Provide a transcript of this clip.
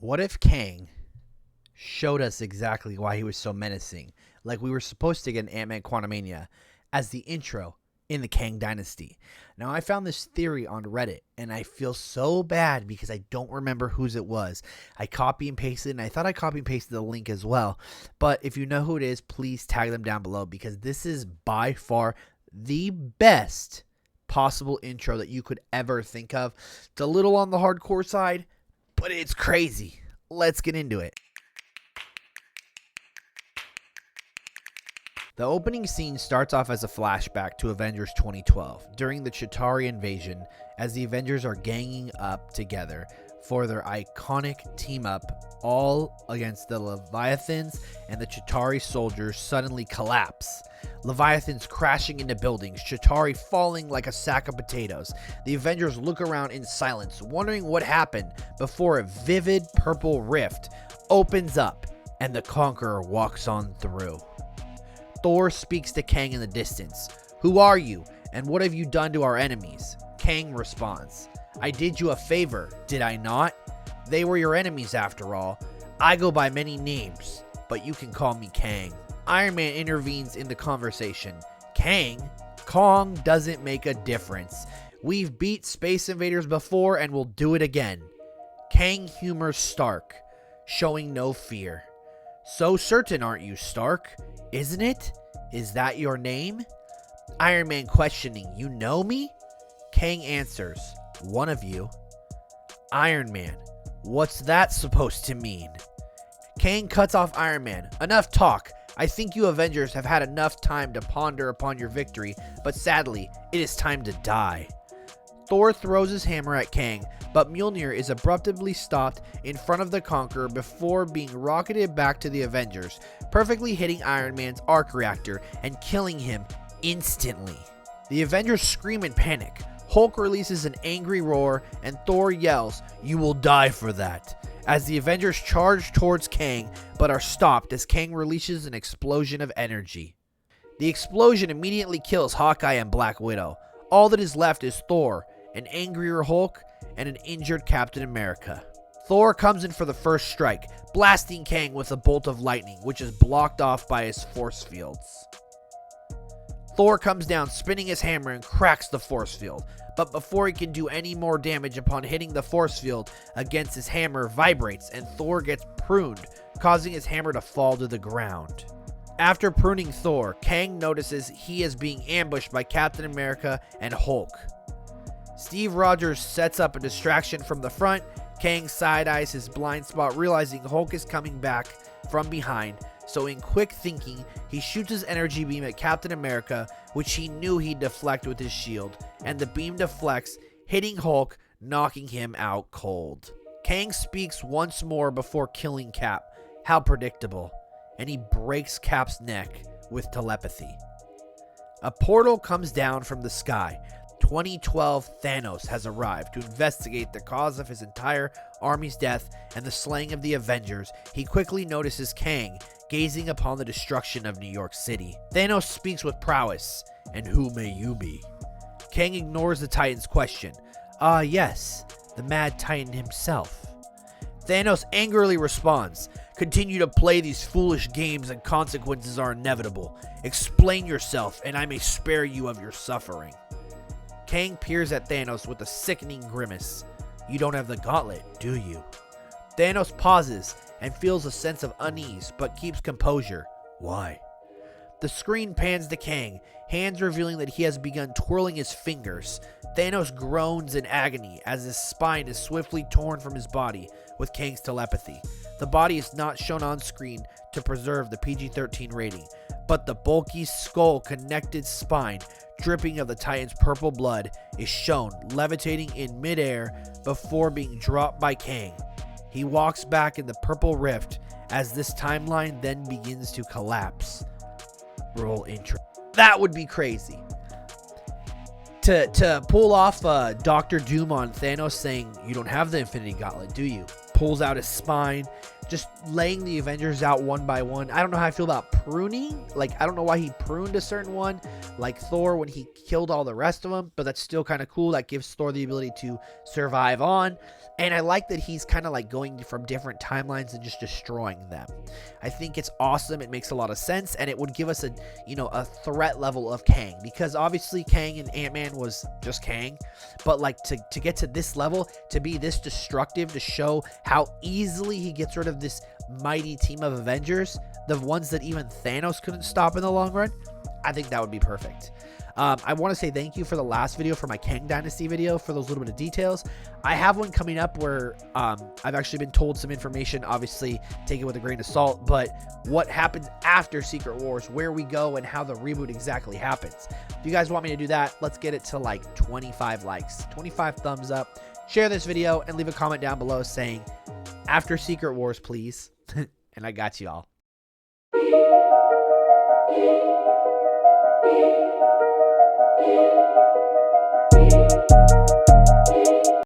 What if Kang showed us exactly why he was so menacing, like we were supposed to get an Ant-Man Quantumania as the intro in the Kang Dynasty? Now, I found this theory on Reddit, and I feel so bad because I don't remember whose it was. I copy and pasted, and I thought I copy and pasted the link as well. But if you know who it is, please tag them down below, because this is by far the best possible intro that you could ever think of. It's a little on the hardcore side, but it's crazy. Let's get into it. The opening scene starts off as a flashback to Avengers 2012, during the Chitauri invasion, as the Avengers are ganging up together for their iconic team-up, all against the Leviathans, and the Chitauri soldiers suddenly collapse. Leviathans crashing into buildings, Chitauri falling like a sack of potatoes. The Avengers look around in silence, wondering what happened, before a vivid purple rift opens up, and the Conqueror walks on through. Thor speaks to Kang in the distance. "Who are you, and what have you done to our enemies?" Kang responds, "I did you a favor, did I not? They were your enemies after all. I go by many names, but you can call me Kang." Iron Man intervenes in the conversation. Kong doesn't make a difference. We've beat Space Invaders before and we'll do it again. Kang humors Stark, showing no fear. "So certain, aren't you, Stark? Isn't it? Is that your name?" Iron Man questioning, "You know me?" Kang answers, "One of you." Iron Man, "What's that supposed to mean?" Kang cuts off Iron Man. "Enough talk. I think you Avengers have had enough time to ponder upon your victory, but sadly, it is time to die." Thor throws his hammer at Kang, but Mjolnir is abruptly stopped in front of the Conqueror before being rocketed back to the Avengers, perfectly hitting Iron Man's arc reactor and killing him instantly. The Avengers scream in panic. Hulk releases an angry roar, and Thor yells, "You will die for that," as the Avengers charge towards Kang, but are stopped as Kang releases an explosion of energy. The explosion immediately kills Hawkeye and Black Widow. All that is left is Thor, an angrier Hulk, and an injured Captain America. Thor comes in for the first strike, blasting Kang with a bolt of lightning, which is blocked off by his force fields. Thor comes down, spinning his hammer, and cracks the force field. But before he can do any more damage upon hitting the force field against his hammer vibrates, and Thor gets pruned, causing his hammer to fall to the ground. After pruning Thor, Kang notices he is being ambushed by Captain America and Hulk. Steve Rogers sets up a distraction from the front. Kang side-eyes his blind spot, realizing Hulk is coming back from behind, so in quick thinking, he shoots his energy beam at Captain America, which he knew he'd deflect with his shield, and the beam deflects, hitting Hulk, knocking him out cold. Kang speaks once more before killing Cap. How predictable. And he breaks Cap's neck with telepathy. A portal comes down from the sky. 2012 Thanos has arrived to investigate the cause of his entire army's death and the slaying of the Avengers. He quickly notices Kang gazing upon the destruction of New York City. Thanos speaks with prowess, "And who may you be?" Kang ignores the Titan's question. Yes, the Mad Titan himself." Thanos angrily responds, "Continue to play these foolish games and consequences are inevitable. Explain yourself and I may spare you of your suffering." Kang peers at Thanos with a sickening grimace. "You don't have the gauntlet, do you?" Thanos pauses and feels a sense of unease, but keeps composure. "Why?" The screen pans to Kang, hands revealing that he has begun twirling his fingers. Thanos groans in agony as his spine is swiftly torn from his body with Kang's telepathy. The body is not shown on screen to preserve the PG-13 rating, but the bulky skull-connected spine, dripping of the Titan's purple blood, is shown levitating in midair before being dropped by Kang. He walks back in the purple rift as this timeline then begins to collapse. Roll intro. That would be crazy. To pull off Dr. Doom on Thanos saying, "You don't have the Infinity Gauntlet, do you?" Pulls out his spine, just laying the Avengers out one by one. I don't know how I feel about pruning. Like, I don't know why he pruned a certain one, like Thor when he killed all the rest of them, but that's still kind of cool. That gives Thor the ability to survive on. And I like that he's kind of like going from different timelines and just destroying them. I think it's awesome. It makes a lot of sense, and it would give us a, you know, a threat level of Kang, because obviously Kang and Ant-Man was just Kang, but like to get to this level, to be this destructive, to show how easily he gets rid of this mighty team of Avengers, the ones that even Thanos couldn't stop in the long run, I think that would be perfect. I want to say thank you for the last video, for my Kang Dynasty video, for those little bit of details. I have one coming up where I've actually been told some information, obviously take it with a grain of salt, but what happens after Secret Wars, where we go, and how the reboot exactly happens. If you guys want me to do that, let's get it to like 25 likes, 25 thumbs up, share this video, and leave a comment down below saying, after Secret Wars, please. And I got you all.